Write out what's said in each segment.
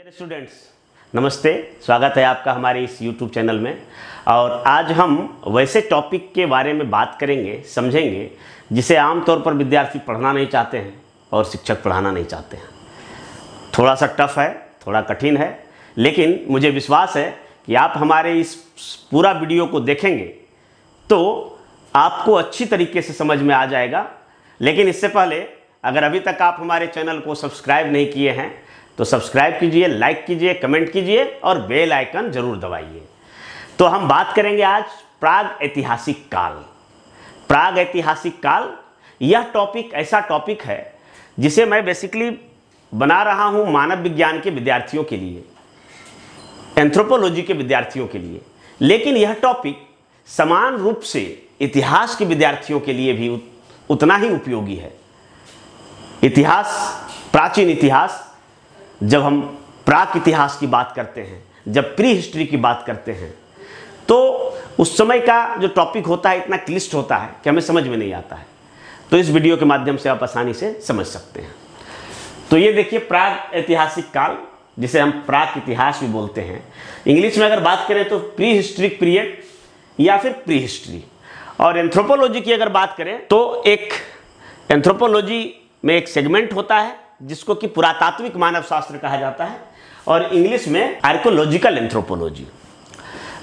Dear students, नमस्ते। स्वागत है आपका हमारे इस YouTube चैनल में। और आज हम वैसे टॉपिक के बारे में बात करेंगे, समझेंगे, जिसे आमतौर पर विद्यार्थी पढ़ना नहीं चाहते हैं और शिक्षक पढ़ाना नहीं चाहते हैं। थोड़ा सा टफ है, थोड़ा कठिन है, लेकिन मुझे विश्वास है कि आप हमारे इस पूरा वीडियो को देखेंगे तो आपको अच्छी तरीके से समझ में आ जाएगा। लेकिन इससे पहले अगर अभी तक आप हमारे चैनल को सब्सक्राइब नहीं किए हैं तो सब्सक्राइब कीजिए, लाइक कीजिए, कमेंट कीजिए और बेल आइकन जरूर दबाइए। तो हम बात करेंगे आज प्राग ऐतिहासिक काल। प्राग ऐतिहासिक काल यह टॉपिक ऐसा टॉपिक है जिसे मैं बेसिकली बना रहा हूं मानव विज्ञान के विद्यार्थियों के लिए, एंथ्रोपोलॉजी के विद्यार्थियों के लिए। लेकिन यह टॉपिक समान रूप से इतिहास के विद्यार्थियों के लिए भी उतना ही उपयोगी है। इतिहास, प्राचीन इतिहास, जब हम प्राक इतिहास की बात करते हैं, जब प्री हिस्ट्री की बात करते हैं, तो उस समय का जो टॉपिक होता है इतना क्लिष्ट होता है कि हमें समझ में नहीं आता है। तो इस वीडियो के माध्यम से आप आसानी से समझ सकते हैं। तो ये देखिए प्राग ऐतिहासिक काल, जिसे हम प्राक इतिहास भी बोलते हैं। इंग्लिश में अगर बात करें तो प्री हिस्ट्रिक पीरियड या फिर प्री हिस्ट्री। और एंथ्रोपोलॉजी की अगर बात करें तो एक एंथ्रोपोलॉजी में एक सेगमेंट होता है जिसको कि पुरातात्विक मानव शास्त्र कहा जाता है, और इंग्लिश में आर्कोलॉजिकल एंथ्रोपोलॉजी।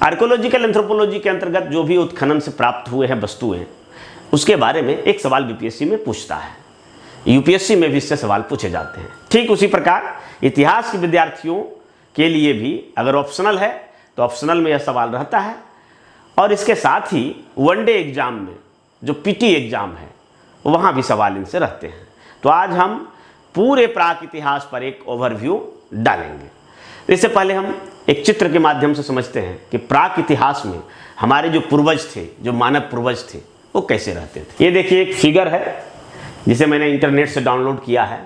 आर्कोलॉजिकल एंथ्रोपोलॉजी के अंतर्गत जो भी उत्खनन से प्राप्त हुए हैं वस्तुएं, उसके बारे में एक सवाल बीपीएससी में पूछता है। यूपीएससी में भी इससे सवाल पूछे जाते हैं। ठीक उसी प्रकार इतिहास के विद्यार्थियों के लिए भी अगर ऑप्शनल है तो ऑप्शनल में यह सवाल रहता है, और इसके साथ ही वनडे एग्जाम में जो पीटी एग्जाम है वहाँ भी सवाल इनसे रहते हैं। तो आज हम पूरे प्राक इतिहास पर एक ओवरव्यू डालेंगे। इससे पहले हम एक चित्र के माध्यम से समझते हैं कि प्राक इतिहास में हमारे जो पूर्वज थे, जो मानव पूर्वज थे, वो कैसे रहते थे। ये देखिए एक फिगर है जिसे मैंने इंटरनेट से डाउनलोड किया है।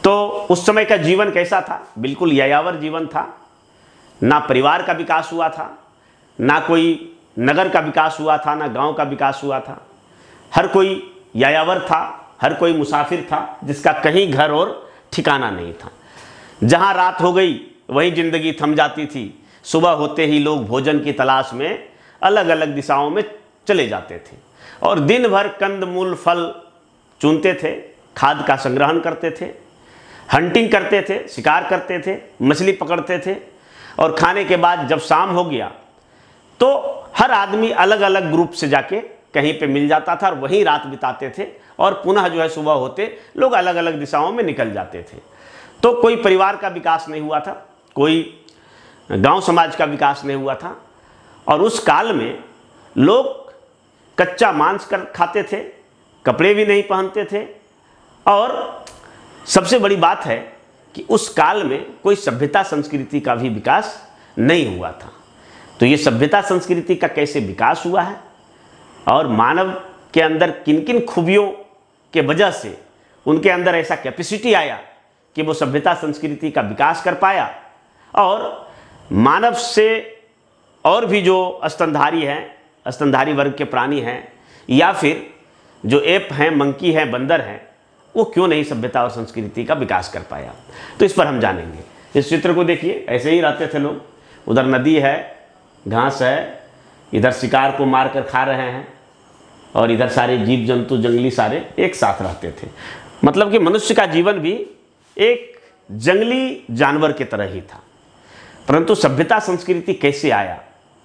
तो उस समय का जीवन कैसा था? बिल्कुल यायावर जीवन था। ना परिवार का विकास हुआ था, ना कोई नगर का विकास हुआ था, ना गांव का विकास हुआ था। हर कोई यायावर था, हर कोई मुसाफिर था, जिसका कहीं घर और ठिकाना नहीं था। जहां रात हो गई वहीं जिंदगी थम जाती थी। सुबह होते ही लोग भोजन की तलाश में अलग अलग दिशाओं में चले जाते थे और दिन भर कंद मूल फल चुनते थे, खाद का संग्रहण करते थे, हंटिंग करते थे, शिकार करते थे, मछली पकड़ते थे। और खाने के बाद जब शाम हो गया तो हर आदमी अलग अलग ग्रुप से जाके कहीं पे मिल जाता था और वहीं रात बिताते थे, और पुनः जो है सुबह होते लोग अलग अलग दिशाओं में निकल जाते थे। तो कोई परिवार का विकास नहीं हुआ था, कोई गांव समाज का विकास नहीं हुआ था। और उस काल में लोग कच्चा मांस खाते थे, कपड़े भी नहीं पहनते थे, और सबसे बड़ी बात है कि उस काल में कोई सभ्यता संस्कृति का भी विकास नहीं हुआ था। तो ये सभ्यता संस्कृति का कैसे विकास हुआ है और मानव के अंदर किन किन खूबियों के वजह से उनके अंदर ऐसा कैपेसिटी आया कि वो सभ्यता संस्कृति का विकास कर पाया, और मानव से और भी जो स्तनधारी हैं, स्तनधारी वर्ग के प्राणी हैं, या फिर जो एप हैं, मंकी हैं, बंदर हैं, वो क्यों नहीं सभ्यता और संस्कृति का विकास कर पाया। तो इस पर हम जानेंगे। इस चित्र को देखिए, ऐसे ही रहते थे लोग। उधर नदी है, घास है, इधर शिकार को मार कर खा रहे हैं, और इधर सारे जीव जंतु, जंगली सारे एक साथ रहते थे। मतलब कि मनुष्य का जीवन भी एक जंगली जानवर की तरह ही था। परंतु सभ्यता संस्कृति कैसे आया,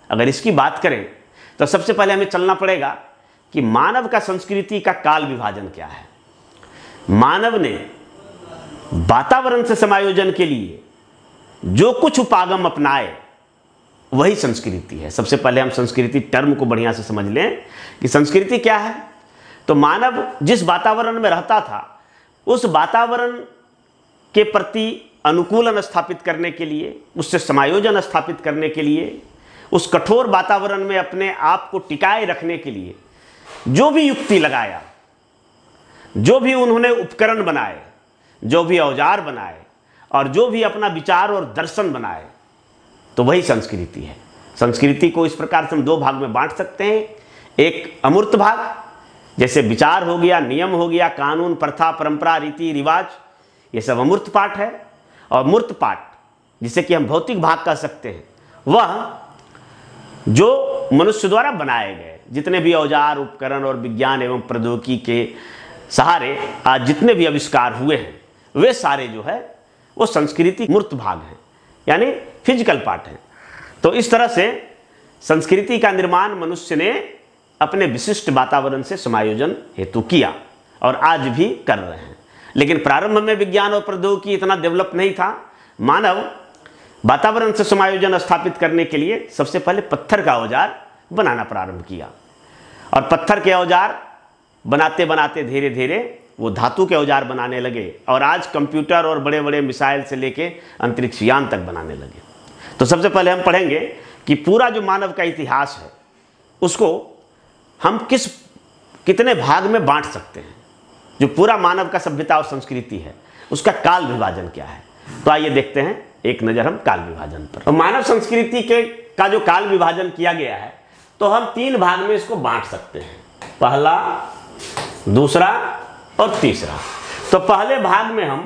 अगर इसकी बात करें तो सबसे पहले हमें चलना पड़ेगा कि मानव का संस्कृति का काल विभाजन क्या है। मानव ने वातावरण से समायोजन के लिए जो कुछ उपागम अपनाए वही संस्कृति है। सबसे पहले हम संस्कृति टर्म को बढ़िया से समझ लें कि संस्कृति क्या है। तो मानव जिस वातावरण में रहता था उस वातावरण के प्रति अनुकूलन स्थापित करने के लिए, उससे समायोजन स्थापित करने के लिए, उस कठोर वातावरण में अपने आप को टिकाए रखने के लिए जो भी युक्ति लगाया, जो भी उन्होंने उपकरण बनाए, जो भी औजार बनाए, और जो भी अपना विचार और दर्शन बनाए, तो वही संस्कृति है। संस्कृति को इस प्रकार से हम दो भाग में बांट सकते हैं। एक अमूर्त भाग, जैसे विचार हो गया, नियम हो गया, कानून, प्रथा, परंपरा, रीति रिवाज, ये सब अमूर्त पाठ है। और मूर्त पाठ जिसे कि हम भौतिक भाग कह सकते हैं, वह जो मनुष्य द्वारा बनाए गए जितने भी औजार, उपकरण और विज्ञान एवं प्रौद्योगिकी के सहारे आज जितने भी आविष्कार हुए हैं, वे सारे जो है वो संस्कृति मूर्त भाग हैं, यानी फिजिकल पार्ट हैं। तो इस तरह से संस्कृति का निर्माण मनुष्य ने अपने विशिष्ट वातावरण से समायोजन हेतु किया और आज भी कर रहे हैं। लेकिन प्रारंभ में विज्ञान और प्रौद्योगिकी इतना डेवलप नहीं था। मानव वातावरण से समायोजन स्थापित करने के लिए सबसे पहले पत्थर का औजार बनाना प्रारंभ किया, और पत्थर के औजार बनाते बनाते धीरे धीरे वो धातु के औजार बनाने लगे, और आज कंप्यूटर और बड़े बड़े मिसाइल से लेके अंतरिक्ष यान तक बनाने लगे। तो सबसे पहले हम पढ़ेंगे कि पूरा जो मानव का इतिहास है उसको हम कितने भाग में बांट सकते हैं। जो पूरा मानव का सभ्यता और संस्कृति है उसका काल विभाजन क्या है। तो आइए देखते हैं एक नज़र हम काल विभाजन पर। तो मानव संस्कृति का जो काल विभाजन किया गया है तो हम 3 भाग में इसको बांट सकते हैं, पहला, दूसरा और तीसरा। तो पहले भाग में हम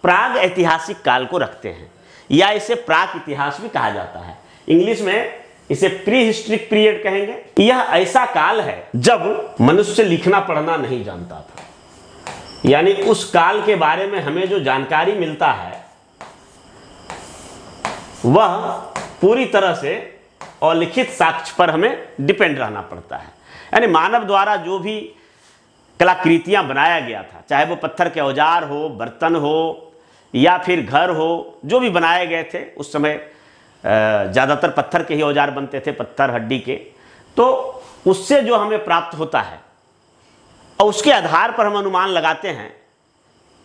प्राग ऐतिहासिक काल को रखते हैं, या इसे प्राक इतिहास भी कहा जाता है। इंग्लिश में इसे प्री हिस्ट्रिक पीरियड कहेंगे। यह ऐसा काल है जब मनुष्य लिखना पढ़ना नहीं जानता था, यानी उस काल के बारे में हमें जो जानकारी मिलता है वह पूरी तरह से अलिखित साक्ष्य पर हमें डिपेंड रहना पड़ता है। यानी मानव द्वारा जो भी कलाकृतियां बनाया गया था, चाहे वो पत्थर के औजार हो, बर्तन हो या फिर घर हो, जो भी बनाए गए थे उस समय ज़्यादातर पत्थर के ही औजार बनते थे, पत्थर हड्डी के। तो उससे जो हमें प्राप्त होता है और उसके आधार पर हम अनुमान लगाते हैं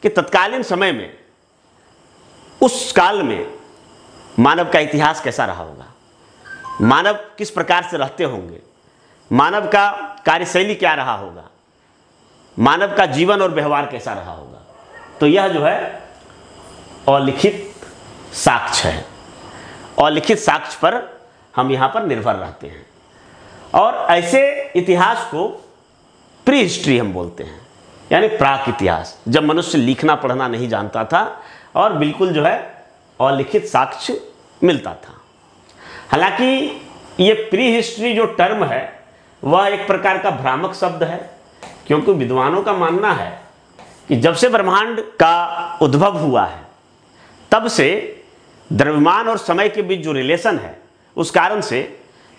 कि तत्कालीन समय में उस काल में मानव का इतिहास कैसा रहा होगा, मानव किस प्रकार से रहते होंगे, मानव का कार्यशैली क्या रहा होगा, मानव का जीवन और व्यवहार कैसा रहा होगा। तो यह जो है अलिखित साक्ष्य है। अलिखित साक्ष्य पर हम यहाँ पर निर्भर रहते हैं, और ऐसे इतिहास को प्री हिस्ट्री हम बोलते हैं, यानी प्राक इतिहास, जब मनुष्य लिखना पढ़ना नहीं जानता था और बिल्कुल जो है अलिखित साक्ष्य मिलता था। हालांकि ये प्री हिस्ट्री जो टर्म है वह एक प्रकार का भ्रामक शब्द है, क्योंकि विद्वानों का मानना है कि जब से ब्रह्मांड का उद्भव हुआ है तब से द्रव्यमान और समय के बीच जो रिलेशन है उस कारण से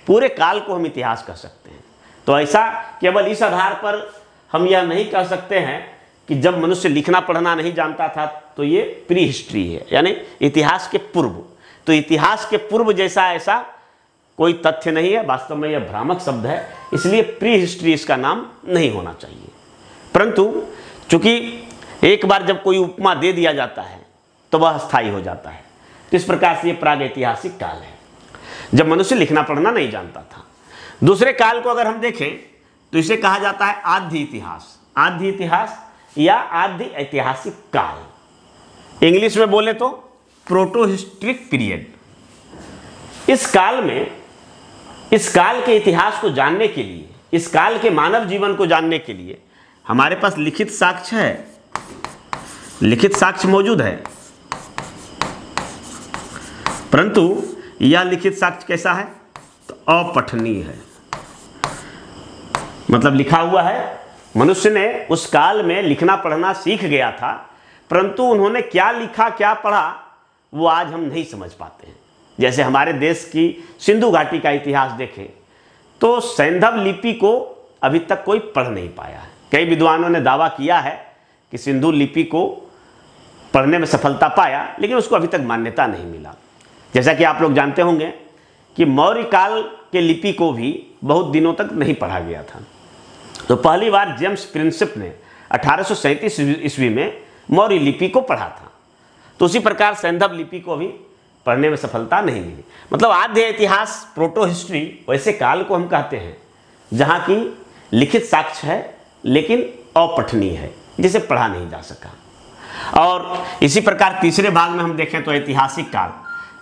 पूरे काल को हम इतिहास कह सकते हैं। तो ऐसा केवल इस आधार पर हम यह नहीं कह सकते हैं कि जब मनुष्य लिखना पढ़ना नहीं जानता था तो ये प्री हिस्ट्री है, यानी इतिहास के पूर्व। तो इतिहास के पूर्व जैसा ऐसा कोई तथ्य नहीं है, वास्तव में यह भ्रामक शब्द है, इसलिए प्री हिस्ट्री इसका नाम नहीं होना चाहिए। परंतु चूंकि एक बार जब कोई उपमा दे दिया जाता है तो वह स्थायी हो जाता है। तो इस प्रकार से ये प्राग ऐतिहासिक काल है जब मनुष्य लिखना पढ़ना नहीं जानता था। दूसरे काल को अगर हम देखें तो इसे कहा जाता है आद्य इतिहास। आद्य इतिहास या आद्य ऐतिहासिक काल, इंग्लिश में बोले तो प्रोटो हिस्ट्रिक पीरियड। इस काल में, इस काल के इतिहास को जानने के लिए, इस काल के मानव जीवन को जानने के लिए हमारे पास लिखित साक्ष्य है, लिखित साक्ष्य मौजूद है, परंतु यह लिखित साक्ष्य कैसा है तो अपठनीय है। मतलब लिखा हुआ है, मनुष्य ने उस काल में लिखना पढ़ना सीख गया था, परंतु उन्होंने क्या लिखा क्या पढ़ा वो आज हम नहीं समझ पाते हैं। जैसे हमारे देश की सिंधु घाटी का इतिहास देखें तो सैंधव लिपि को अभी तक कोई पढ़ नहीं पाया है। कई विद्वानों ने दावा किया है कि सिंधु लिपि को पढ़ने में सफलता पाया, लेकिन उसको अभी तक मान्यता नहीं मिला। जैसा कि आप लोग जानते होंगे कि मौर्य काल के लिपि को भी बहुत दिनों तक नहीं पढ़ा गया था। तो पहली बार जेम्स प्रिंसिप ने 1837 ईस्वी में मौर्य लिपि को पढ़ा था। तो उसी प्रकार सैंधव लिपि को भी पढ़ने में सफलता नहीं मिली। मतलब आद्य इतिहास, प्रोटो हिस्ट्री, वैसे काल को हम कहते हैं जहाँ की लिखित साक्ष्य है लेकिन अपठनीय है, जिसे पढ़ा नहीं जा सका। और इसी प्रकार तीसरे भाग में हम देखें तो ऐतिहासिक काल।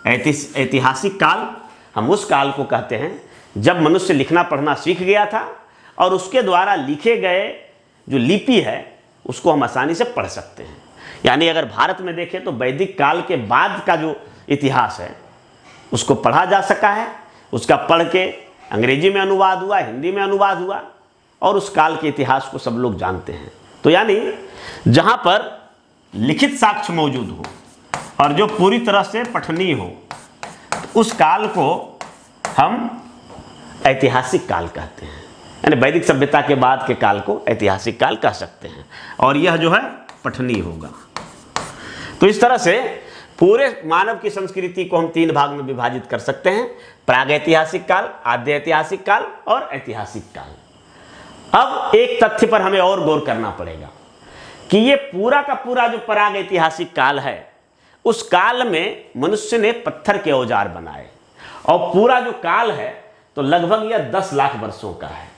ऐतिहासिक काल हम उस काल को कहते हैं जब मनुष्य लिखना पढ़ना सीख गया था और उसके द्वारा लिखे गए जो लिपि है उसको हम आसानी से पढ़ सकते हैं। यानी अगर भारत में देखें तो वैदिक काल के बाद का जो इतिहास है उसको पढ़ा जा सका है, उसका पढ़ के अंग्रेजी में अनुवाद हुआ, हिंदी में अनुवाद हुआ और उस काल के इतिहास को सब लोग जानते हैं। तो यानी जहाँ पर लिखित साक्ष्य मौजूद हो और जो पूरी तरह से पठनीय हो, उस काल को हम ऐतिहासिक काल कहते हैं। यानी वैदिक सभ्यता के बाद के काल को ऐतिहासिक काल कह सकते हैं और यह जो है पठनीय होगा। तो इस तरह से पूरे मानव की संस्कृति को हम 3 भाग में विभाजित कर सकते हैं, प्रागैतिहासिक काल, आद्य ऐतिहासिक काल और ऐतिहासिक काल। अब एक तथ्य पर हमें और गौर करना पड़ेगा कि ये पूरा का पूरा जो प्रागैतिहासिक काल है, उस काल में मनुष्य ने पत्थर के औजार बनाए और पूरा जो काल है तो लगभग यह 10 लाख वर्षों का है।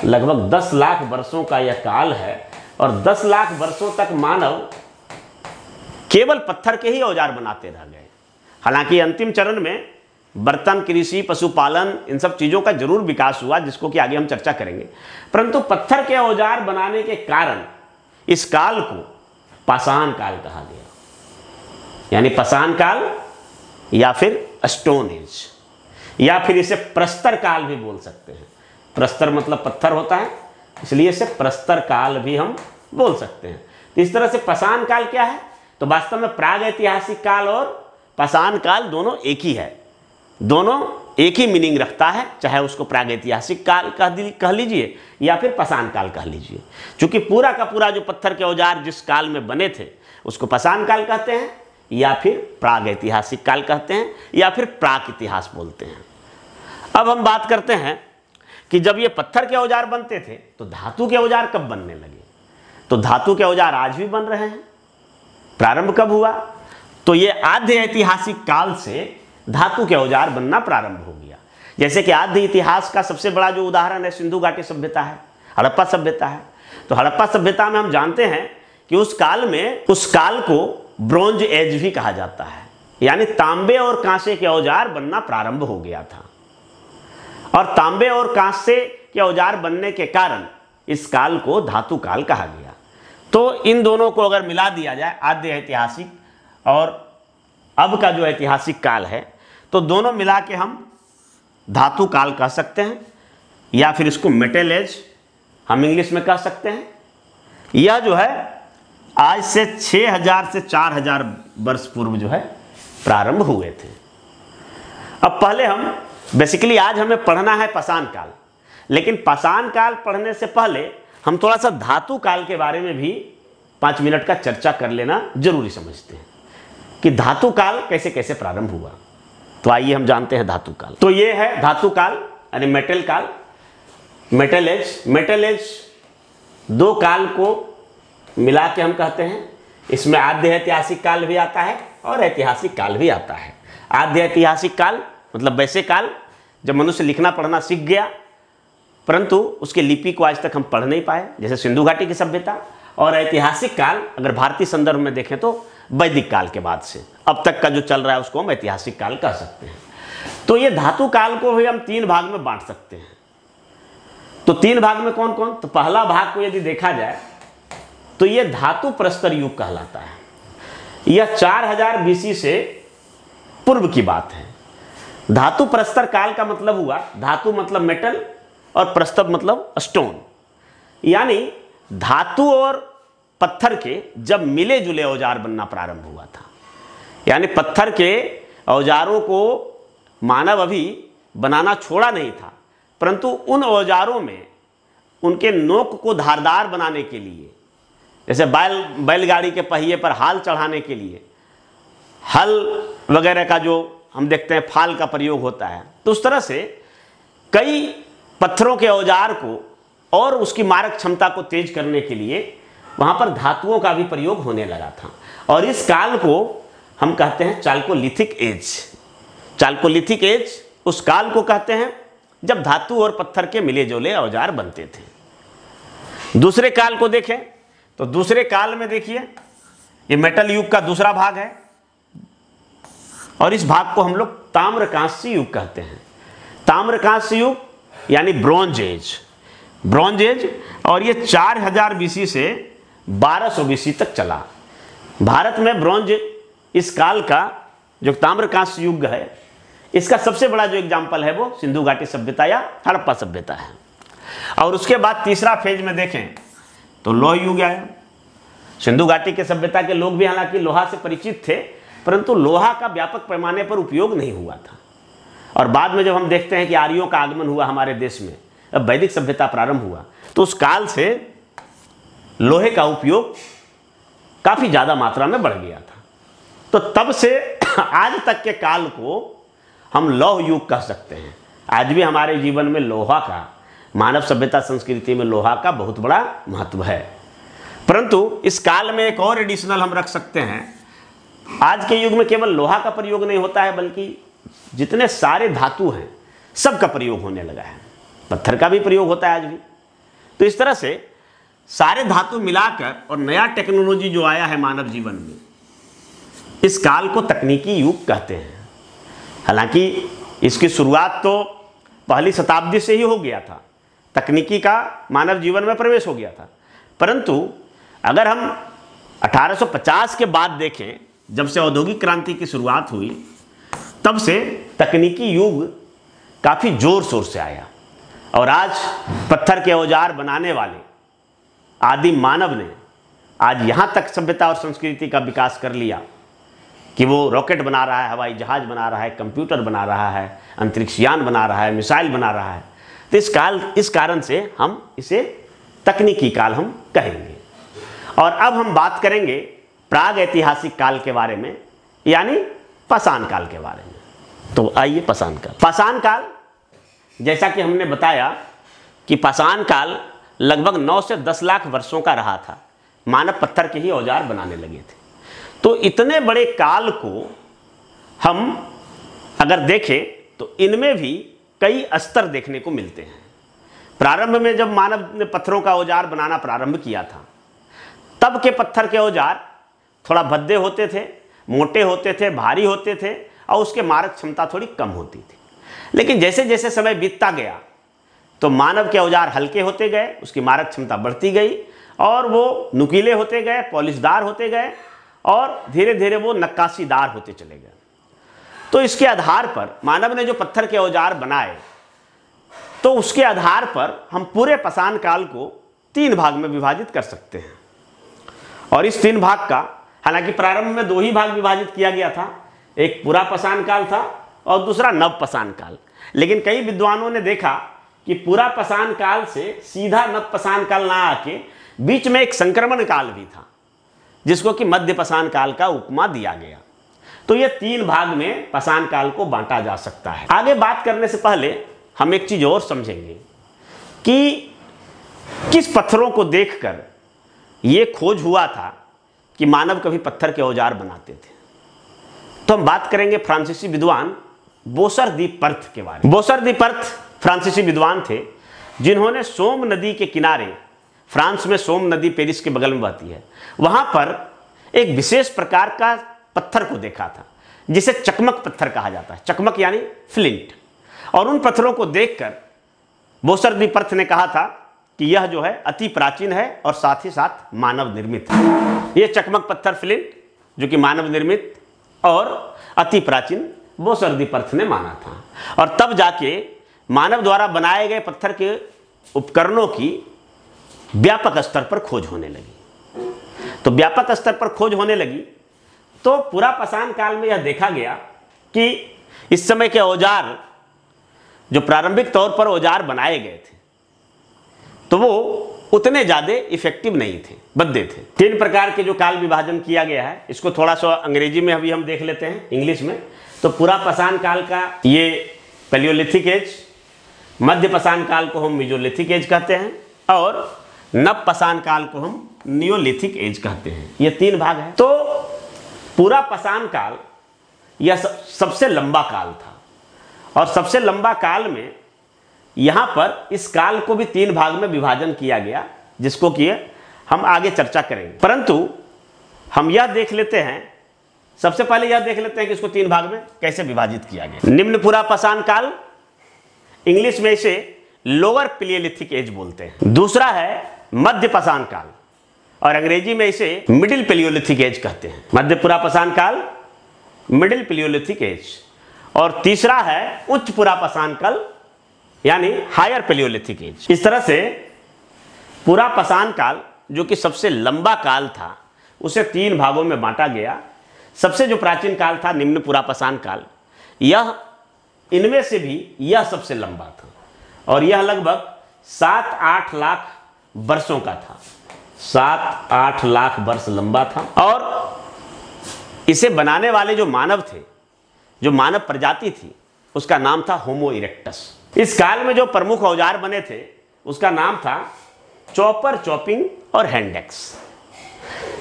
लगभग 10 लाख वर्षों का यह काल है और 10 लाख वर्षों तक मानव केवल पत्थर के ही औजार बनाते रह गए। हालांकि अंतिम चरण में बर्तन, कृषि, पशुपालन, इन सब चीज़ों का जरूर विकास हुआ जिसको कि आगे हम चर्चा करेंगे, परंतु पत्थर के औजार बनाने के कारण इस काल को पाषाण काल कहा गया। यानी पाषाण काल या फिर स्टोन एज या फिर इसे प्रस्तर काल भी बोल सकते हैं। प्रस्तर मतलब पत्थर होता है, इसलिए इसे प्रस्तर काल भी हम बोल सकते हैं। तो इस तरह से पाषाण काल क्या है, तो वास्तव में प्रागैतिहासिक काल और पाषाण काल दोनों एक ही है, दोनों एक ही मीनिंग रखता है, चाहे उसको प्रागैतिहासिक काल कह लीजिए या फिर पाषाण काल कह लीजिए। क्योंकि पूरा का पूरा जो पत्थर के औजार जिस काल में बने थे उसको पाषाण काल कहते हैं या फिर प्रागैतिहासिक काल कहते हैं या फिर प्राक इतिहास बोलते हैं। अब हम बात करते हैं कि जब ये पत्थर के औजार बनते थे तो धातु के औजार कब बनने लगे। तो धातु के औजार आज भी बन रहे हैं। प्रारंभ कब हुआ, तो ये आद्य ऐतिहासिक काल से धातु के औजार बनना प्रारंभ हो गया। जैसे कि आद्य इतिहास का सबसे बड़ा जो उदाहरण है सिंधु घाटी सभ्यता है, हड़प्पा सभ्यता है। तो हड़प्पा सभ्यता में हम जानते हैं कि उस काल को ब्रॉन्ज एज भी कहा जाता है, यानी तांबे और कांसे के औजार बनना प्रारंभ हो गया था और तांबे और कांसे के औजार बनने के कारण इस काल को धातु काल कहा गया। तो इन दोनों को अगर मिला दिया जाए, आद्य ऐतिहासिक और अब का जो ऐतिहासिक काल है, तो दोनों मिला के हम धातु काल कह सकते हैं या फिर इसको मेटल एज हम इंग्लिश में कह सकते हैं। यह जो है आज से 6000 से 4000 वर्ष पूर्व जो है प्रारंभ हुए थे। अब पहले हम बेसिकली आज हमें पढ़ना है पाषाण काल, लेकिन पाषाण काल पढ़ने से पहले हम थोड़ा सा धातु काल के बारे में भी 5 मिनट का चर्चा कर लेना जरूरी समझते हैं कि धातु काल कैसे कैसे प्रारंभ हुआ। तो आइए हम जानते हैं धातु काल। तो ये है धातु काल यानी मेटल काल, मेटल एज। मेटल एज 2 काल को मिला के हम कहते हैं। इसमें आद्य ऐतिहासिक काल भी आता है और ऐतिहासिक काल भी आता है। आद्य ऐतिहासिक काल मतलब वैसे काल जब मनुष्य लिखना पढ़ना सीख गया, परंतु उसके लिपि को आज तक हम पढ़ नहीं पाए, जैसे सिंधु घाटी की सभ्यता। और ऐतिहासिक काल अगर भारतीय संदर्भ में देखें तो वैदिक काल के बाद से अब तक का जो चल रहा है उसको हम ऐतिहासिक काल कह सकते हैं। तो ये धातु काल को भी हम 3 भाग में बांट सकते हैं। तो 3 भाग में कौन कौन, तो पहला भाग को यदि देखा जाए तो ये धातु प्रस्तर युग कहलाता है। यह 4000 BC से पूर्व की बात है। धातु प्रस्तर काल का मतलब हुआ, धातु मतलब मेटल और प्रस्तर मतलब स्टोन, यानी धातु और पत्थर के जब मिले जुले औजार बनना प्रारंभ हुआ था। यानी पत्थर के औजारों को मानव अभी बनाना छोड़ा नहीं था, परंतु उन औजारों में उनके नोक को धारदार बनाने के लिए, जैसे बैलगाड़ी के पहिए पर हाल चढ़ाने के लिए हल वगैरह का जो हम देखते हैं फाल का प्रयोग होता है, तो उस तरह से कई पत्थरों के औजार को और उसकी मारक क्षमता को तेज करने के लिए वहाँ पर धातुओं का भी प्रयोग होने लगा था। और इस काल को हम कहते हैं चाल्कोलिथिक एज। चाल्कोलिथिक एज उस काल को कहते हैं जब धातु और पत्थर के मिले जुले औजार बनते थे। दूसरे काल को देखें तो दूसरे काल में देखिए ये मेटल युग का दूसरा भाग है और इस भाग को हम लोग ताम्रकांस्य युग कहते हैं। ताम्रकांस्य युग यानी ब्रॉन्ज एज, ब्रॉन्ज एज। और ये 4000 BC से 1200 BC तक चला। भारत में ब्रॉन्ज इस काल का जो ताम्रकांस्य युग है, इसका सबसे बड़ा जो एग्जाम्पल है वो सिंधु घाटी सभ्यता या हड़प्पा सभ्यता है। और उसके बाद तीसरा फेज में देखें तो लौह युग आया। सिंधु घाटी के सभ्यता के लोग भी हालांकि लोहा से परिचित थे, परंतु लोहा का व्यापक पैमाने पर उपयोग नहीं हुआ था। और बाद में जब हम देखते हैं कि आर्यों का आगमन हुआ हमारे देश में, अब वैदिक सभ्यता प्रारंभ हुआ, तो उस काल से लोहे का उपयोग काफ़ी ज़्यादा मात्रा में बढ़ गया था। तो तब से आज तक के काल को हम लौह युग कह सकते हैं। आज भी हमारे जीवन में लोहा का, मानव सभ्यता संस्कृति में लोहा का बहुत बड़ा महत्व है। परंतु इस काल में एक और एडिशनल हम रख सकते हैं, आज के युग में केवल लोहा का प्रयोग नहीं होता है, बल्कि जितने सारे धातु हैं सबका प्रयोग होने लगा है। पत्थर का भी प्रयोग होता है आज भी। तो इस तरह से सारे धातु मिलाकर और नया टेक्नोलॉजी जो आया है मानव जीवन में, इस काल को तकनीकी युग कहते हैं। हालांकि इसकी शुरुआत तो पहली शताब्दी से ही हो गया था, तकनीकी का मानव जीवन में प्रवेश हो गया था। परंतु अगर हम 1850 के बाद देखें, जब से औद्योगिक क्रांति की शुरुआत हुई, तब से तकनीकी युग काफ़ी जोर शोर से आया। और आज पत्थर के औजार बनाने वाले आदि मानव ने आज यहाँ तक सभ्यता और संस्कृति का विकास कर लिया कि वो रॉकेट बना रहा है, हवाई जहाज बना रहा है, कंप्यूटर बना रहा है, अंतरिक्षयान बना रहा है, मिसाइल बना रहा है। तो इस कारण से हम इसे तकनीकी काल हम कहेंगे। और अब हम बात करेंगे प्राग ऐतिहासिक काल के बारे में, यानी पाषाण काल के बारे में। तो आइए पाषाण काल। पाषाण काल, जैसा कि हमने बताया कि पाषाण काल लगभग 9 से 10 लाख वर्षों का रहा था। मानव पत्थर के ही औजार बनाने लगे थे। तो इतने बड़े काल को हम अगर देखें तो इनमें भी कई स्तर देखने को मिलते हैं। प्रारंभ में जब मानव ने पत्थरों का औजार बनाना प्रारंभ किया था, तब के पत्थर के औजार थोड़ा भद्दे होते थे, मोटे होते थे, भारी होते थे और उसके मारक क्षमता थोड़ी कम होती थी। लेकिन जैसे जैसे समय बीतता गया तो मानव के औजार हल्के होते गए, उसकी मारक क्षमता बढ़ती गई और वो नुकीले होते गए, पॉलिशदार होते गए और धीरे धीरे वो नक्काशीदार होते चले गए। तो इसके आधार पर मानव ने जो पत्थर के औजार बनाए, तो उसके आधार पर हम पूरे पाषाण काल को 3 भाग में विभाजित कर सकते हैं। और इस 3 भाग का, हालांकि प्रारंभ में 2 ही भाग विभाजित किया गया था, एक पूरा पाषाण काल था और दूसरा नव पाषाण काल। लेकिन कई विद्वानों ने देखा कि पूरा पाषाण काल से सीधा नव पाषाण काल ना आके बीच में एक संक्रमण काल भी था, जिसको कि मध्य पाषाण काल का उपमा दिया गया। तो ये 3 भाग में पाषाण काल को बांटा जा सकता है। आगे बात करने से पहले हम एक चीज और समझेंगे कि किस पत्थरों को देखकर ये खोज हुआ था कि मानव कभी पत्थर के औजार बनाते थे। तो हम बात करेंगे फ्रांसीसी विद्वान बोसर दी पर्थ के बारे में। बोसर दी पर्थ फ्रांसीसी विद्वान थे, जिन्होंने सोम नदी के किनारे, फ्रांस में सोम नदी पेरिस के बगल में बहती है, वहां पर एक विशेष प्रकार का पत्थर को देखा था, जिसे चकमक पत्थर कहा जाता है। चकमक यानी फ्लिंट। और उन पत्थरों को देखकर बोसर दी पर्थ ने कहा था कि यह जो है अति प्राचीन है और साथ ही साथ मानव निर्मित है। ये चकमक पत्थर फ्लिंट जो कि मानव निर्मित और अति प्राचीन बोसर दी पर्थ ने माना था। और तब जाके मानव द्वारा बनाए गए पत्थर के उपकरणों की व्यापक स्तर पर खोज होने लगी। तो व्यापक स्तर पर खोज होने लगी तो पूरा पाषाण काल में यह देखा गया कि इस समय के औजार, जो प्रारंभिक तौर पर औजार बनाए गए थे, तो वो उतने ज़्यादा इफेक्टिव नहीं थे, भद्दे थे। 3 प्रकार के जो काल विभाजन किया गया है, इसको थोड़ा सा अंग्रेजी में अभी हम देख लेते हैं, इंग्लिश में। तो पूरा पाषाण काल का ये पैलियोलिथिक एज, मध्य पाषाण काल को हम मेसोलिथिक एज कहते हैं और नव पाषाण काल को हम नियोलिथिक एज कहते हैं। ये 3 भाग है। तो पूरा पाषाण काल यह सबसे लंबा काल था और सबसे लंबा काल में यहाँ पर इस काल को भी 3 भाग में विभाजन किया गया, जिसको कि हम आगे चर्चा करेंगे। परंतु हम यह देख लेते हैं, सबसे पहले यह देख लेते हैं कि इसको 3 भाग में कैसे विभाजित किया गया। निम्न पूरा पाषाण काल, इंग्लिश में इसे लोअर पैलियोलिथिक एज बोलते हैं। दूसरा है मध्य पाषाण काल और अंग्रेजी में इसे मिडिल पैलियोलिथिक एज कहते हैं। मध्य पूरा पाषाण काल मिडिल पैलियोलिथिक एज, और तीसरा है उच्च पुरापाषाण काल यानी हायर पैलियोलिथिक एज। इस तरह से पुरापाषाण काल जो कि सबसे लंबा काल था उसे 3 भागों में बांटा गया। सबसे जो प्राचीन काल था निम्न पुरापाषाण काल, यह इनमें से भी यह सबसे लंबा था और यह लगभग 7-8 लाख वर्षों का था। 7-8 लाख वर्ष लंबा था और इसे बनाने वाले जो मानव थे, जो मानव प्रजाति थी, उसका नाम था होमो इरेक्टस। इस काल में जो प्रमुख औजार बने थे उसका नाम था चॉपर, चॉपिंग और हैंडेक्स।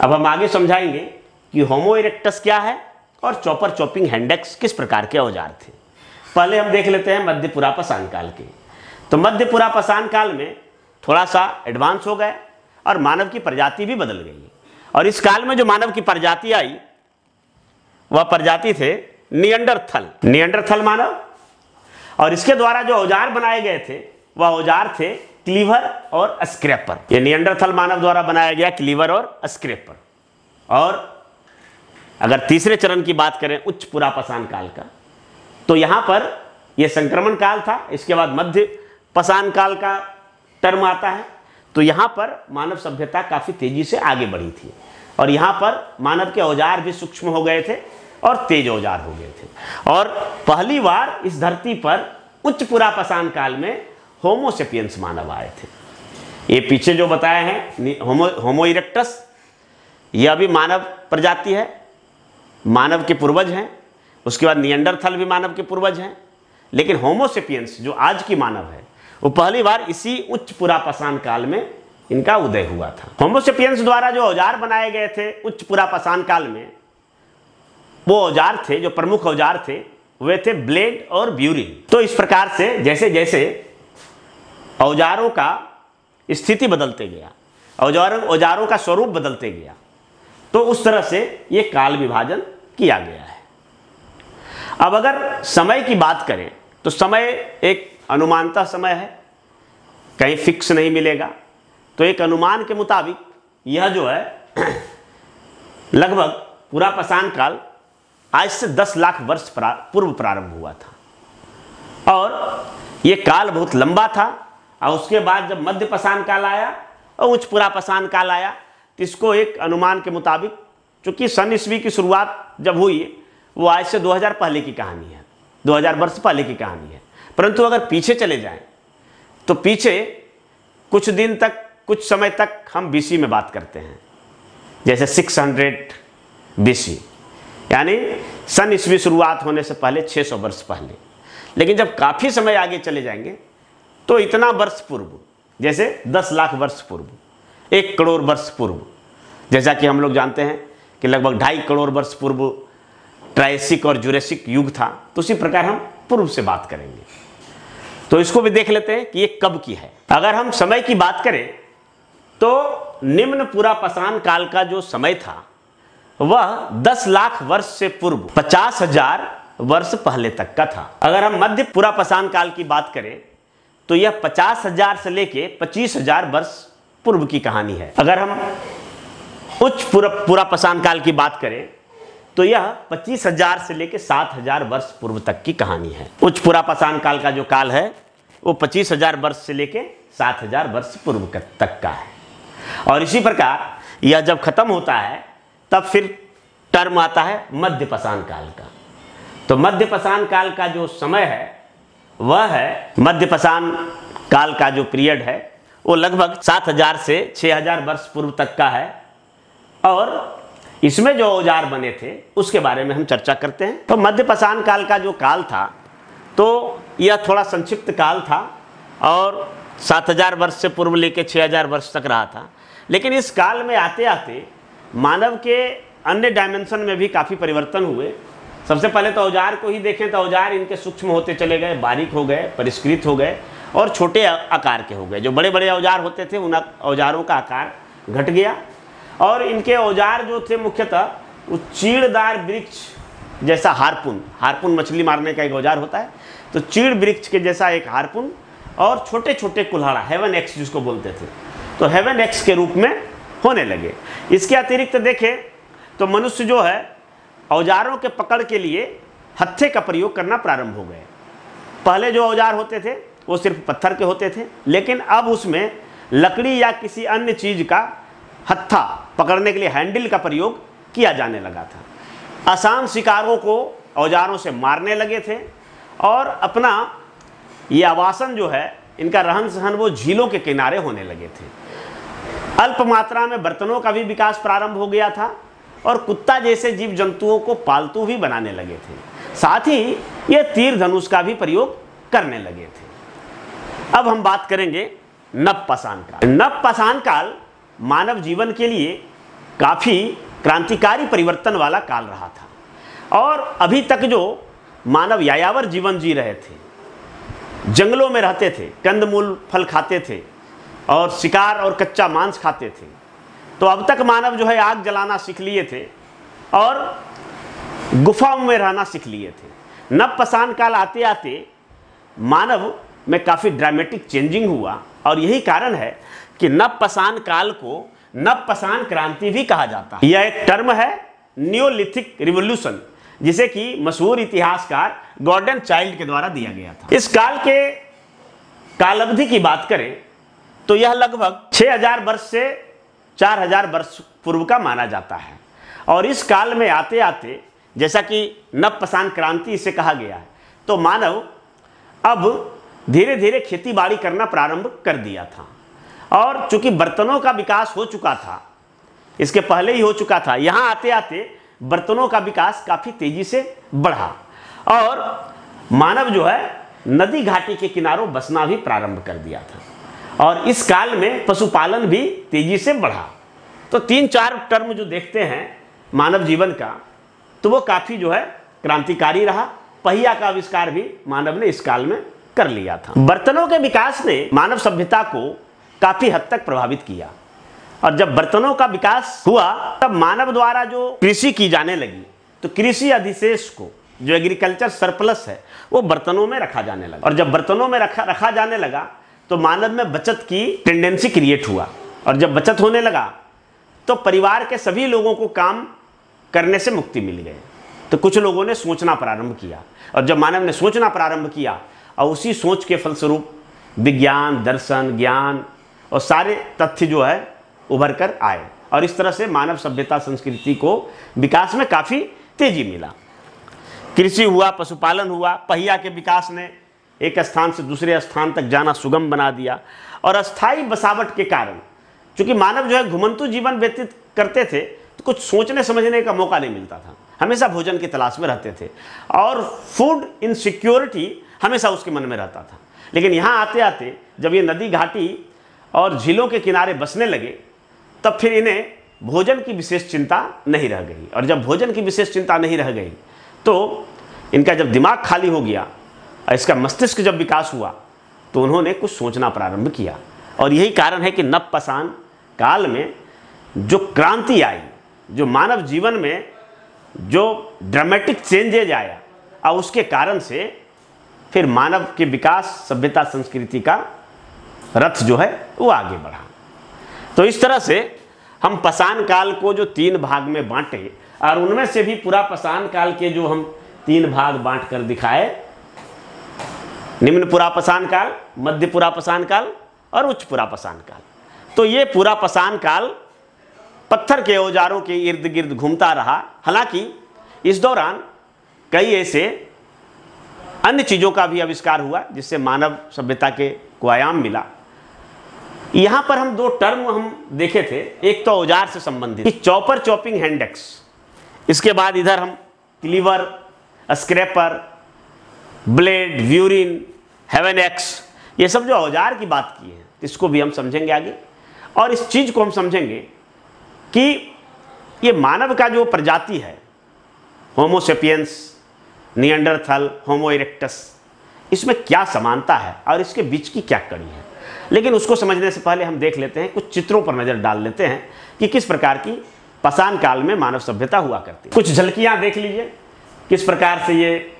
अब हम आगे समझाएंगे कि होमो इरेक्टस क्या है और चॉपर, चॉपिंग, हैंडेक्स किस प्रकार के औजार थे। पहले हम देख लेते हैं मध्य पुरापाषाण काल के। तो मध्य पुरापाषाण काल में थोड़ा सा एडवांस हो गए और मानव की प्रजाति भी बदल गई। और इस काल में जो मानव की प्रजाति आई वह प्रजाति थे निएंडरथल मानव, और इसके द्वारा जो औजार बनाए गए थे वह औजार थे क्लीवर और स्क्रैपर। ये निएंडरथल मानव द्वारा बनाया गया क्लीवर और स्क्रैपर। और अगर तीसरे चरण की बात करें उच्च पुरापाषाण काल का, तो यहाँ पर यह संक्रमण काल था। इसके बाद मध्य पाषाण काल का टर्म आता है। तो यहाँ पर मानव सभ्यता काफ़ी तेजी से आगे बढ़ी थी और यहाँ पर मानव के औजार भी सूक्ष्म हो गए थे और तेज औजार हो गए थे। और पहली बार इस धरती पर उच्च पुरापाषाण काल में होमो सेपियंस मानव आए थे। ये पीछे जो बताए हैं होमो इरेक्टस, यह भी मानव प्रजाति है, मानव के पूर्वज हैं। उसके बाद निएंडरथल भी मानव के पूर्वज हैं। लेकिन होमो सेपियंस जो आज की मानव है वो पहली बार इसी उच्च पुरापाषाण काल में इनका उदय हुआ था। होमो सेपियंस द्वारा जो औजार बनाए गए थे उच्च पुरापाषाण काल में, वो औजार थे, जो प्रमुख औजार थे वे थे ब्लेड और ब्यूरिन। तो इस प्रकार से जैसे जैसे औजारों का स्थिति बदलते गया, औजारों का स्वरूप बदलते गया, तो उस तरह से ये काल विभाजन किया गया है। अब अगर समय की बात करें तो समय एक अनुमानता समय है, कहीं फिक्स नहीं मिलेगा। तो एक अनुमान के मुताबिक यह जो है लगभग पुरापाषाण काल आज से 10 लाख वर्ष पूर्व प्रारंभ हुआ था और ये काल बहुत लंबा था। और उसके बाद जब मध्य पाषाण काल आया और उच्च पुरापाषाण काल आया तो इसको एक अनुमान के मुताबिक, चूंकि सन ईस्वी की शुरुआत जब हुई वो आज से 2000 पहले की कहानी है, 2000 वर्ष पहले की कहानी है। परंतु अगर पीछे चले जाएं तो पीछे कुछ दिन तक, कुछ समय तक हम बीसी में बात करते हैं, जैसे 600 बीसी, यानी सन ईस्वी शुरुआत होने से पहले 600 वर्ष पहले। लेकिन जब काफ़ी समय आगे चले जाएंगे तो इतना वर्ष पूर्व, जैसे 10 लाख वर्ष पूर्व, 1 करोड़ वर्ष पूर्व, जैसा कि हम लोग जानते हैं कि लगभग 2.5 करोड़ वर्ष पूर्व ट्रायसिक और जुरेसिक युग था। तो उसी प्रकार हम पूर्व से बात करेंगे। तो इसको भी देख लेते हैं कि ये कब की है। अगर हम समय की बात करें तो निम्न पुरापाषाण काल का जो समय था वह 10 लाख वर्ष से पूर्व 50,000 वर्ष पहले तक का था। अगर हम मध्य पुरापाषाण काल की बात करें तो यह 50,000 से लेके 25,000 वर्ष पूर्व की कहानी है। अगर हम उच्च पुरापाषाण काल की बात करें तो यह 25,000 से लेके 7,000 वर्ष पूर्व तक की कहानी है। उच्च पुरापाषाण काल का जो काल है वो 25,000 वर्ष से लेके 7,000 वर्ष पूर्व तक का है। और इसी प्रकार यह जब खत्म होता है तब फिर टर्म आता है मध्य पाषाण काल का। तो मध्य पाषाण काल का जो समय है वह है, मध्य पाषाण काल का जो पीरियड है वो लगभग 7,000 से 6,000 वर्ष पूर्व तक का है। और इसमें जो औजार बने थे उसके बारे में हम चर्चा करते हैं। तो मध्य पाषाण काल का जो काल था तो यह थोड़ा संक्षिप्त काल था और 7,000 वर्ष से पूर्व लेके 6,000 वर्ष तक रहा था। लेकिन इस काल में आते आते मानव के अन्य डायमेंशन में भी काफ़ी परिवर्तन हुए। सबसे पहले तो औजार को ही देखें तो औजार इनके सूक्ष्म होते चले गए, बारीक हो गए, परिष्कृत हो गए और छोटे आकार के हो गए। जो बड़े बड़े औजार होते थे उन औजारों का आकार घट गया और इनके औजार जो थे मुख्यतः वो चीड़दार वृक्ष जैसा हारपून मछली मारने का एक औजार होता है, तो चीड़ वृक्ष के जैसा एक हारपून और छोटे छोटे कुल्हाड़ा, हेवन एक्स जिसको बोलते थे, तो हेवन एक्स के रूप में होने लगे। इसके अतिरिक्त देखें तो मनुष्य जो है औजारों के पकड़ के लिए हत्थे का प्रयोग करना प्रारंभ हो गए। पहले जो औजार होते थे वो सिर्फ पत्थर के होते थे, लेकिन अब उसमें लकड़ी या किसी अन्य चीज का हत्था पकड़ने के लिए हैंडल का प्रयोग किया जाने लगा था। आसान शिकारों को औजारों से मारने लगे थे और अपना ये आवासन जो है, इनका रहन सहन वो झीलों के किनारे होने लगे थे। अल्प मात्रा में बर्तनों का भी विकास प्रारंभ हो गया था और कुत्ता जैसे जीव जंतुओं को पालतू भी बनाने लगे थे। साथ ही ये तीर धनुष का भी प्रयोग करने लगे थे। अब हम बात करेंगे नवपाषाण काल। नवपाषाण काल मानव जीवन के लिए काफ़ी क्रांतिकारी परिवर्तन वाला काल रहा था और अभी तक जो मानव यायावर जीवन जी रहे थे, जंगलों में रहते थे, कंदमूल फल खाते थे और शिकार और कच्चा मांस खाते थे, तो अब तक मानव जो है आग जलाना सीख लिए थे और गुफाओं में रहना सीख लिए थे। नवपाषाण काल आते आते मानव में काफ़ी ड्रामेटिक चेंजिंग हुआ और यही कारण है कि नवपाषाण काल को नवपाषाण क्रांति भी कहा जाता है। यह एक टर्म है नियोलिथिक रिवॉल्यूशन, जिसे कि मशहूर इतिहासकार गॉर्डन चाइल्ड के द्वारा दिया गया था। इस काल के कालावधि की बात करें तो यह लगभग 6000 वर्ष से 4000 वर्ष पूर्व का माना जाता है और इस काल में आते आते, जैसा कि नवपाषाण क्रांति इसे कहा गया है, तो मानव अब धीरे धीरे खेती बाड़ी करना प्रारंभ कर दिया था और चूंकि बर्तनों का विकास हो चुका था, इसके पहले ही हो चुका था, यहाँ आते आते बर्तनों का विकास काफ़ी तेजी से बढ़ा और मानव जो है नदी घाटी के किनारों बसना भी प्रारंभ कर दिया था और इस काल में पशुपालन भी तेजी से बढ़ा। तो 3-4 टर्म जो देखते हैं मानव जीवन का, तो वो काफ़ी जो है क्रांतिकारी रहा। पहिया का आविष्कार भी मानव ने इस काल में कर लिया था। बर्तनों के विकास ने मानव सभ्यता को काफ़ी हद तक प्रभावित किया और जब बर्तनों का विकास हुआ तब मानव द्वारा जो कृषि की जाने लगी, तो कृषि अधिशेष को, जो एग्रीकल्चर सरप्लस है, वो बर्तनों में रखा जाने लगा और जब बर्तनों में रखा जाने लगा तो मानव में बचत की टेंडेंसी क्रिएट हुआ और जब बचत होने लगा तो परिवार के सभी लोगों को काम करने से मुक्ति मिल गई। तो कुछ लोगों ने सोचना प्रारंभ किया और जब मानव ने सोचना प्रारंभ किया और उसी सोच के फलस्वरूप विज्ञान, दर्शन, ज्ञान और सारे तथ्य जो है उभर कर आए और इस तरह से मानव सभ्यता संस्कृति को विकास में काफ़ी तेजी मिला। कृषि हुआ, पशुपालन हुआ, पहिया के विकास ने एक स्थान से दूसरे स्थान तक जाना सुगम बना दिया और अस्थायी बसावट के कारण, चूंकि मानव जो है घुमंतु जीवन व्यतीत करते थे, तो कुछ सोचने समझने का मौका नहीं मिलता था, हमेशा भोजन की तलाश में रहते थे और फूड इनसिक्योरिटी हमेशा उसके मन में रहता था। लेकिन यहाँ आते आते जब ये नदी घाटी और झीलों के किनारे बसने लगे तब फिर इन्हें भोजन की विशेष चिंता नहीं रह गई और जब भोजन की विशेष चिंता नहीं रह गई तो इनका जब दिमाग खाली हो गया और इसका मस्तिष्क जब विकास हुआ तो उन्होंने कुछ सोचना प्रारंभ किया और यही कारण है कि नवपाषाण काल में जो क्रांति आई, जो मानव जीवन में जो ड्रामेटिक चेंजेज आया और उसके कारण से फिर मानव के विकास, सभ्यता, संस्कृति का रथ जो है वो आगे बढ़ा। तो इस तरह से हम पाषाण काल को जो 3 भाग में बांटे और उनमें से भी पूरा पाषाण काल के जो हम 3 भाग बांट कर दिखाए, निम्न पुरापाषाण काल, मध्य पुरापाषाण काल और उच्च पुरापाषाण काल। तो ये पूरा पाषाण काल पत्थर के औजारों के इर्द गिर्द घूमता रहा। हालांकि इस दौरान कई ऐसे अन्य चीज़ों का भी आविष्कार हुआ जिससे मानव सभ्यता को आयाम मिला। यहाँ पर हम 2 टर्म हम देखे थे, एक तो औजार से संबंधित चॉपर, चॉपिंग हैंड एक्स, इसके बाद इधर हम cleaver, scraper, blade, burin, hand axe, ये सब जो औजार की बात की है इसको भी हम समझेंगे आगे और इस चीज़ को हम समझेंगे कि ये मानव का जो प्रजाति है, होमो सेपियंस, निएंडरथल, होमो इरेक्टस, इसमें क्या समानता है और इसके बीच की क्या कड़ी है। लेकिन उसको समझने से पहले हम देख लेते हैं, कुछ चित्रों पर नज़र डाल लेते हैं कि किस प्रकार की पाषाण काल में मानव सभ्यता हुआ करती। कुछ झलकियाँ देख लीजिए किस प्रकार से ये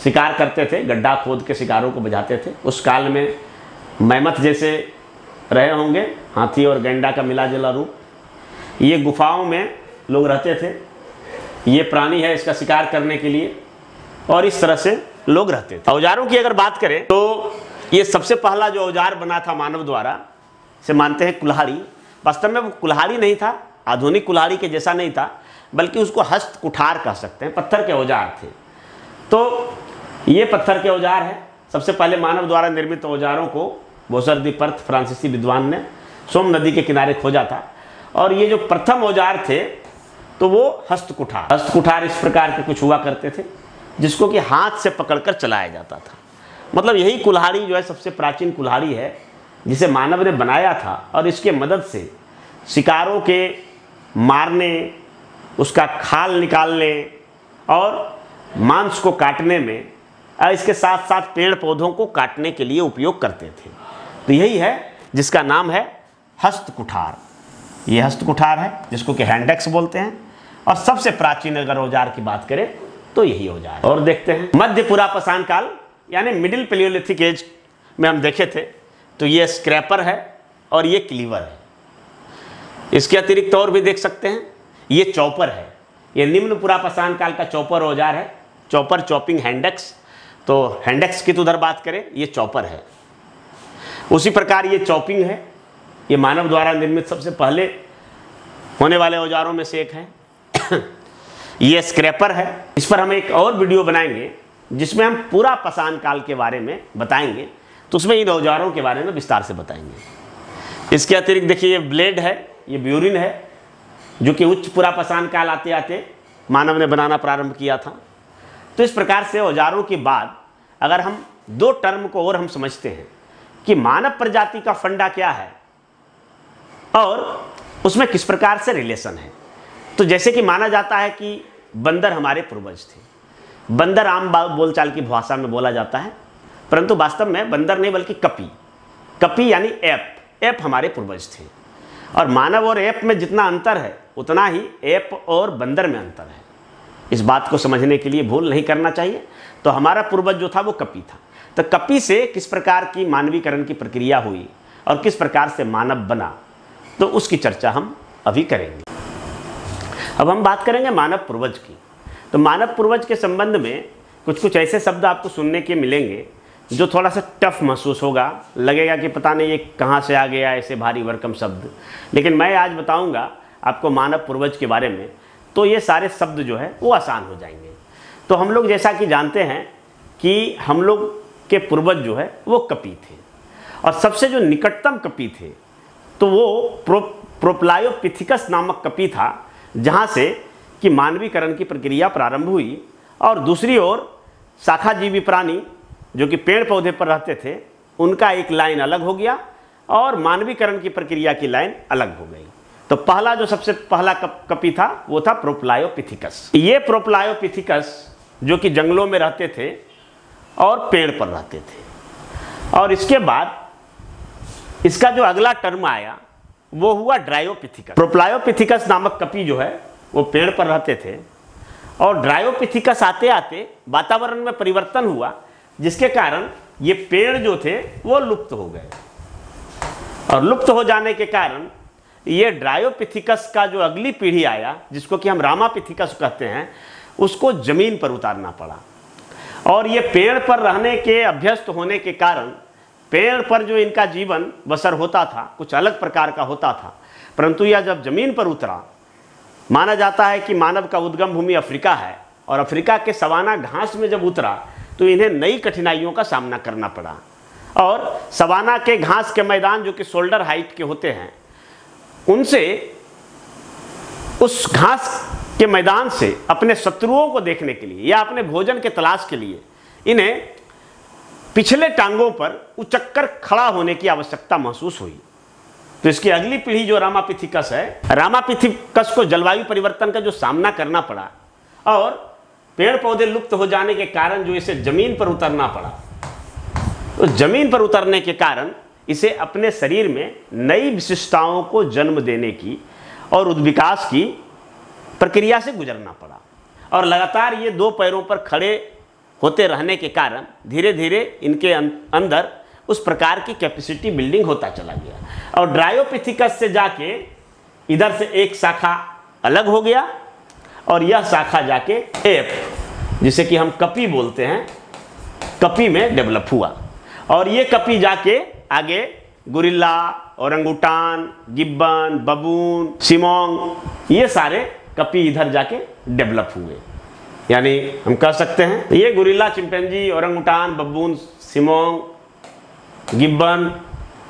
शिकार करते थे, गड्ढा खोद के शिकारों को बजाते थे। उस काल में मैमथ जैसे रहे होंगे, हाथी और गैंडा का मिला जुला रूप। ये गुफाओं में लोग रहते थे ये प्राणी है इसका शिकार करने के लिए, और इस तरह से लोग रहते थे। औजारों की अगर बात करें तो ये सबसे पहला जो औजार बना था मानव द्वारा, से मानते हैं कुल्हाड़ी। वास्तव में वो कुल्हाड़ी नहीं था, आधुनिक कुल्हाड़ी के जैसा नहीं था, बल्कि उसको हस्त कुठार कह सकते हैं, पत्थर के औजार थे। तो ये पत्थर के औजार है। सबसे पहले मानव द्वारा निर्मित औजारों को बोसर दी पर्थ फ्रांसीसी विद्वान ने सोम नदी के किनारे खोजा था, और ये जो प्रथम औजार थे तो वो हस्तकुठार इस प्रकार के कुछ हुआ करते थे, जिसको कि हाथ से पकड़कर चलाया जाता था। मतलब यही कुल्हाड़ी जो है सबसे प्राचीन कुल्हाड़ी है, जिसे मानव ने बनाया था, और इसके मदद से शिकारों के मारने, उसका खाल निकालने और मांस को काटने में, और इसके साथ साथ पेड़ पौधों को काटने के लिए उपयोग करते थे। तो यही है जिसका नाम है हस्तकुठार। ये हस्तकुठार है जिसको कि हैंड एक्स बोलते हैं, और सबसे प्राचीन अगर औजार की बात करें तो यही औजार है। और देखते हैं मध्य पुरापाषाण काल यानी मिडिल पैलियोलिथिक एज में हम देखे थे तो ये स्क्रैपर है और ये क्लीवर है। इसके अतिरिक्त और भी देख सकते हैं, ये चॉपर है। ये निम्न पुरापाषाण काल का चॉपर औजार है। चॉपर चॉपिंग हैंडेक्स, तो हैंडेक्स की तो उधर बात करें, ये चॉपर है। उसी प्रकार ये चॉपिंग है, ये मानव द्वारा निर्मित सबसे पहले होने वाले औजारों में से एक है। ये स्क्रैपर है। इस पर हम एक और वीडियो बनाएंगे जिसमें हम पूरा पाषाण काल के बारे में बताएंगे, तो उसमें इन औजारों के बारे में विस्तार से बताएंगे। इसके अतिरिक्त देखिए ये ब्लेड है, ये ब्यूरिन है, जो कि उच्च पुरापाषाण काल आते आते मानव ने बनाना प्रारंभ किया था। तो इस प्रकार से औजारों के बाद अगर हम दो टर्म को और हम समझते हैं कि मानव प्रजाति का फंडा क्या है और उसमें किस प्रकार से रिलेशन है। तो जैसे कि माना जाता है कि बंदर हमारे पूर्वज थे। बंदर आम बोलचाल की भाषा में बोला जाता है, परंतु वास्तव में बंदर नहीं बल्कि कपी यानी एप हमारे पूर्वज थे। और मानव और एप में जितना अंतर है उतना ही एप और बंदर में अंतर है। इस बात को समझने के लिए भूल नहीं करना चाहिए। तो हमारा पूर्वज जो था वो कपी था। तो कपी से किस प्रकार की मानवीकरण की प्रक्रिया हुई और किस प्रकार से मानव बना, तो उसकी चर्चा हम अभी करेंगे। अब हम बात करेंगे मानव पूर्वज की। तो मानव पूर्वज के संबंध में कुछ ऐसे शब्द आपको सुनने के मिलेंगे जो थोड़ा सा टफ महसूस होगा, लगेगा कि पता नहीं ये कहाँ से आ गया ऐसे भारी भरकम शब्द। लेकिन मैं आज बताऊंगा आपको मानव पूर्वज के बारे में, तो ये सारे शब्द जो है वो आसान हो जाएंगे। तो हम लोग जैसा कि जानते हैं कि हम लोग के पूर्वज जो है वो कपी थे, और सबसे जो निकटतम कपी थे तो वो प्रोप्लायोपिथिकस नामक कपी था, जहाँ से कि मानवीकरण की प्रक्रिया प्रारंभ हुई। और दूसरी ओर शाखाजीवी प्राणी जो कि पेड़ पौधे पर रहते थे, उनका एक लाइन अलग हो गया और मानवीकरण की प्रक्रिया की लाइन अलग हो गई। तो पहला जो सबसे पहला कपी था वो था प्रोप्लायोपिथिकस। ये प्रोप्लायोपिथिकस जो कि जंगलों में रहते थे और पेड़ पर रहते थे। और इसके बाद इसका जो अगला टर्म आया वो हुआ ड्रायोपिथिकस। प्रोप्लायोपिथिकस नामक कपी जो है वो पेड़ पर रहते थे, और ड्रायोपिथिकस आते आते वातावरण में परिवर्तन हुआ, जिसके कारण ये पेड़ जो थे वो लुप्त हो गए। और लुप्त हो जाने के कारण ये ड्रायोपिथिकस का जो अगली पीढ़ी आया, जिसको कि हम रामापिथिकस कहते हैं, उसको जमीन पर उतारना पड़ा। और ये पेड़ पर रहने के अभ्यस्त होने के कारण पेड़ पर जो इनका जीवन बसर होता था कुछ अलग प्रकार का होता था, परंतु यह जब जमीन पर उतरा, माना जाता है कि मानव का उद्गम भूमि अफ्रीका है, और अफ्रीका के सवाना घास में जब उतरा तो इन्हें नई कठिनाइयों का सामना करना पड़ा। और सवाना के घास के मैदान जो कि शोल्डर हाइट के होते हैं, उनसे उस घास के मैदान से अपने शत्रुओं को देखने के लिए या अपने भोजन के तलाश के लिए इन्हें पिछले टांगों पर उचक्कर खड़ा होने की आवश्यकता महसूस हुई। तो इसकी अगली पीढ़ी जो रामापिथिकस है, रामापिथिकस को जलवायु परिवर्तन का जो सामना करना पड़ा और पेड़ पौधे लुप्त हो जाने के कारण जो इसे जमीन पर उतरना पड़ा, तो जमीन पर उतरने के कारण इसे अपने शरीर में नई विशिष्टताओं को जन्म देने की और उद्विकास की प्रक्रिया से गुजरना पड़ा। और लगातार ये दो पैरों पर खड़े होते रहने के कारण धीरे धीरे इनके अंदर उस प्रकार की कैपेसिटी बिल्डिंग होता चला गया। और ड्रायोपिथिकस से जाके इधर से एक शाखा अलग हो गया और यह शाखा जाके एप, जिसे कि हम कपी बोलते हैं, कपी में डेवलप हुआ। और ये कपी जाके आगे गोरिल्ला, ओरंगुटान, गिब्बन, बबून, सिमोंग, ये सारे कपी इधर जाके डेवलप हुए। यानी हम कह सकते हैं ये gorilla, chimpanzee, orangutan, baboon, siamang, gibbon,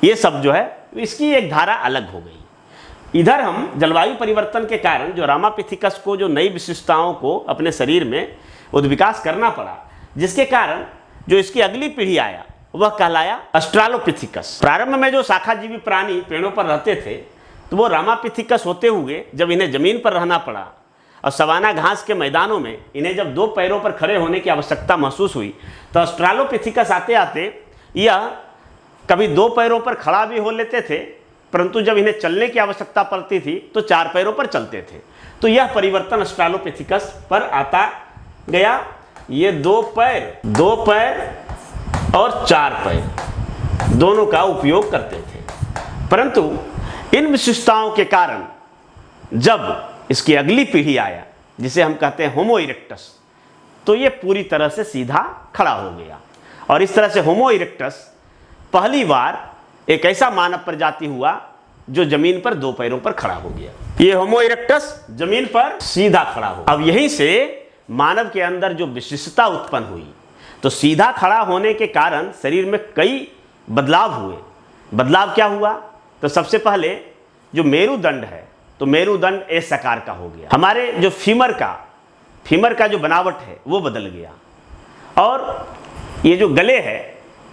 ये सब जो है इसकी एक धारा अलग हो गई। इधर हम जलवायु परिवर्तन के कारण जो रामापिथिकस को जो नई विशेषताओं को अपने शरीर में उद्विकास करना पड़ा, जिसके कारण जो इसकी अगली पीढ़ी आया वह कहलाया ऑस्ट्रालोपिथिकस। प्रारंभ में जो शाखाजीवी प्राणी पेड़ों पर रहते थे तो वो रामापिथिकस होते हुए जब इन्हें जमीन पर रहना पड़ा और सवाना घास के मैदानों में इन्हें जब 2 पैरों पर खड़े होने की आवश्यकता महसूस हुई तो ऑस्ट्रालोपिथिकस आते आते यह कभी 2 पैरों पर खड़ा भी हो लेते थे, परंतु जब इन्हें चलने की आवश्यकता पड़ती थी तो 4 पैरों पर चलते थे। तो यह परिवर्तन ऑस्ट्रालोपिथिकस पर आता गया। ये 2 पैर और 4 पैर दोनों का उपयोग करते थे, परंतु इन विशेषताओं के कारण जब इसकी अगली पीढ़ी आया, जिसे हम कहते हैं होमो इरेक्टस, तो ये पूरी तरह से सीधा खड़ा हो गया। और इस तरह से होमो इरेक्टस पहली बार एक ऐसा मानव प्रजाति हुआ जो जमीन पर 2 पैरों पर खड़ा हो गया। ये होमो इरेक्टस जमीन पर सीधा खड़ा हो। अब यहीं से मानव के अंदर जो विशिष्टता उत्पन्न हुई, तो सीधा खड़ा होने के कारण शरीर में कई बदलाव हुए। बदलाव क्या हुआ? तो सबसे पहले जो मेरुदंड है, तो मेरुदंड एस आकार का हो गया। हमारे जो फीमर का जो बनावट है वो बदल गया। और ये जो गले है,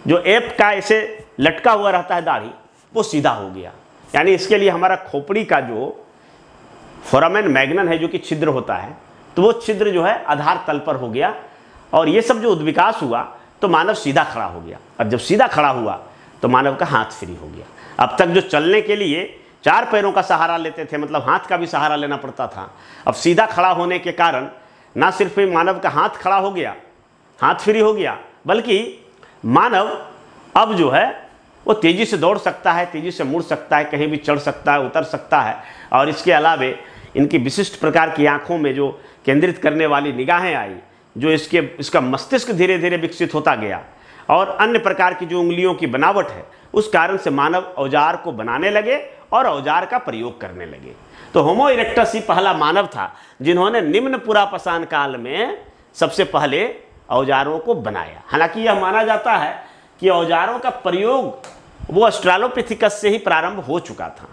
जो एप का ऐसे लटका हुआ रहता है दाढ़ी, वो सीधा हो गया। यानी इसके लिए हमारा खोपड़ी का जो फोरामेन मैग्नन है, जो कि छिद्र होता है, तो वो छिद्र जो है आधार तल पर हो गया। और ये सब जो उद्विकास हुआ तो मानव सीधा खड़ा हो गया। और जब सीधा खड़ा हुआ तो मानव का हाथ फ्री हो गया। अब तक जो चलने के लिए 4 पैरों का सहारा लेते थे, मतलब हाथ का भी सहारा लेना पड़ता था, अब सीधा खड़ा होने के कारण ना सिर्फ मानव का हाथ खड़ा हो गया, हाथ फ्री हो गया, बल्कि मानव अब जो है वो तेज़ी से दौड़ सकता है, तेज़ी से मुड़ सकता है, कहीं भी चढ़ सकता है, उतर सकता है। और इसके अलावे इनकी विशिष्ट प्रकार की आँखों में जो केंद्रित करने वाली निगाहें आई, जो इसका मस्तिष्क धीरे धीरे विकसित होता गया, और अन्य प्रकार की जो उंगलियों की बनावट है, उस कारण से मानव औजार को बनाने लगे और औजार का प्रयोग करने लगे। तो होमो इरेक्टस ही पहला मानव था जिन्होंने निम्न पुरापसान काल में सबसे पहले औजारों को बनाया। हालांकि यह माना जाता है कि औजारों का प्रयोग वो ऑस्ट्रालोपिथिकस से ही प्रारंभ हो चुका था।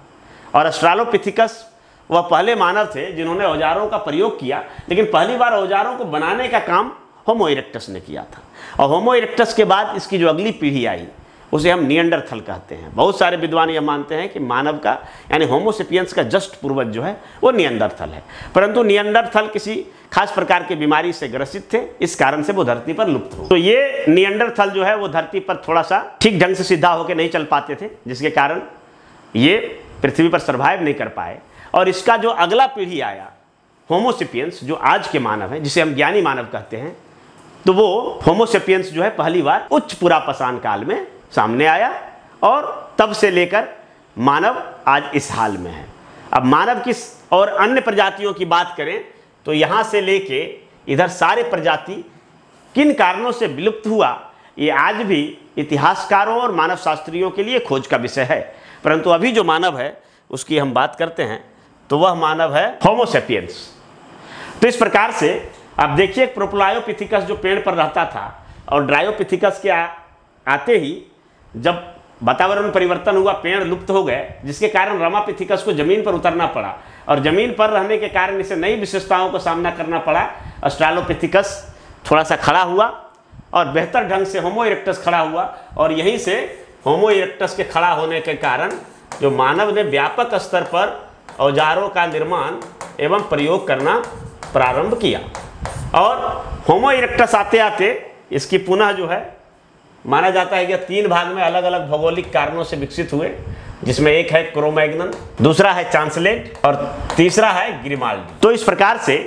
और ऑस्ट्रालोपिथिकस वह पहले मानव थे जिन्होंने औजारों का प्रयोग किया, लेकिन पहली बार औजारों को बनाने का काम होमो इरेक्टस ने किया था। और होमो इरेक्टस के बाद इसकी जो अगली पीढ़ी आई उसे हम निएंडरथल कहते हैं। बहुत सारे विद्वान यह मानते हैं कि मानव का यानी होमो सेपियंस का जस्ट पूर्वज जो है वो निएंडरथल है, परंतु निएंडरथल किसी खास प्रकार की बीमारी से ग्रसित थे, इस कारण से वो धरती पर लुप्त हो। तो ये निएंडरथल जो है वो धरती पर थोड़ा सा ठीक ढंग से सीधा होकर नहीं चल पाते थे, जिसके कारण ये पृथ्वी पर सर्वाइव नहीं कर पाए। और इसका जो अगला पीढ़ी आया होमो सेपियंस, जो आज के मानव है, जिसे हम ज्ञानी मानव कहते हैं, तो वो होमो सेपियंस जो है पहली बार उच्च पुरापसान काल में सामने आया। और तब से लेकर मानव आज इस हाल में है। अब मानव की और अन्य प्रजातियों की बात करें तो यहाँ से लेके इधर सारे प्रजाति किन कारणों से विलुप्त हुआ, ये आज भी इतिहासकारों और मानव शास्त्रियों के लिए खोज का विषय है। परंतु अभी जो मानव है उसकी हम बात करते हैं तो वह मानव है होमो सेपियंस। तो इस प्रकार से आप देखिए, प्रोप्लायोपिथिकस जो पेड़ पर रहता था और ड्रायोपिथिकस के आते ही जब वातावरण परिवर्तन हुआ, पेड़ लुप्त हो गए, जिसके कारण रामापिथिकस को जमीन पर उतरना पड़ा। और जमीन पर रहने के कारण इसे नई विशेषताओं को सामना करना पड़ा। ऑस्ट्रालोपिथिकस थोड़ा सा खड़ा हुआ और बेहतर ढंग से होमो इरेक्टस खड़ा हुआ। और यहीं से होमो इरेक्टस के खड़ा होने के कारण जो मानव ने व्यापक स्तर पर औजारों का निर्माण एवं प्रयोग करना प्रारंभ किया। और होमो इरेक्टस आते आते इसकी पुनः जो है माना जाता है कि 3 भाग में अलग अलग भौगोलिक कारणों से विकसित हुए, जिसमें एक है क्रोमैग्नन, दूसरा है चांसलेट और तीसरा है ग्रिमाल्डी। तो इस प्रकार से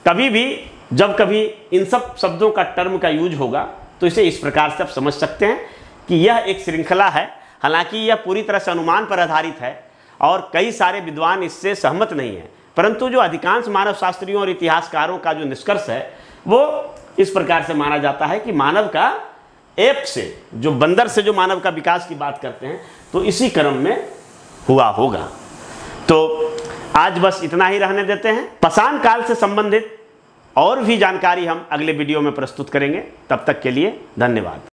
कभी भी जब कभी इन सब शब्दों का टर्म का यूज होगा तो इसे इस प्रकार से आप समझ सकते हैं कि यह एक श्रृंखला है। हालांकि यह पूरी तरह से अनुमान पर आधारित है और कई सारे विद्वान इससे सहमत नहीं हैं, परंतु जो अधिकांश मानव शास्त्रियों और इतिहासकारों का जो निष्कर्ष है वो इस प्रकार से माना जाता है कि मानव का एप से, जो बंदर से जो मानव का विकास की बात करते हैं, तो इसी क्रम में हुआ होगा। तो आज बस इतना ही रहने देते हैं। पाषाण काल से संबंधित और भी जानकारी हम अगले वीडियो में प्रस्तुत करेंगे। तब तक के लिए धन्यवाद।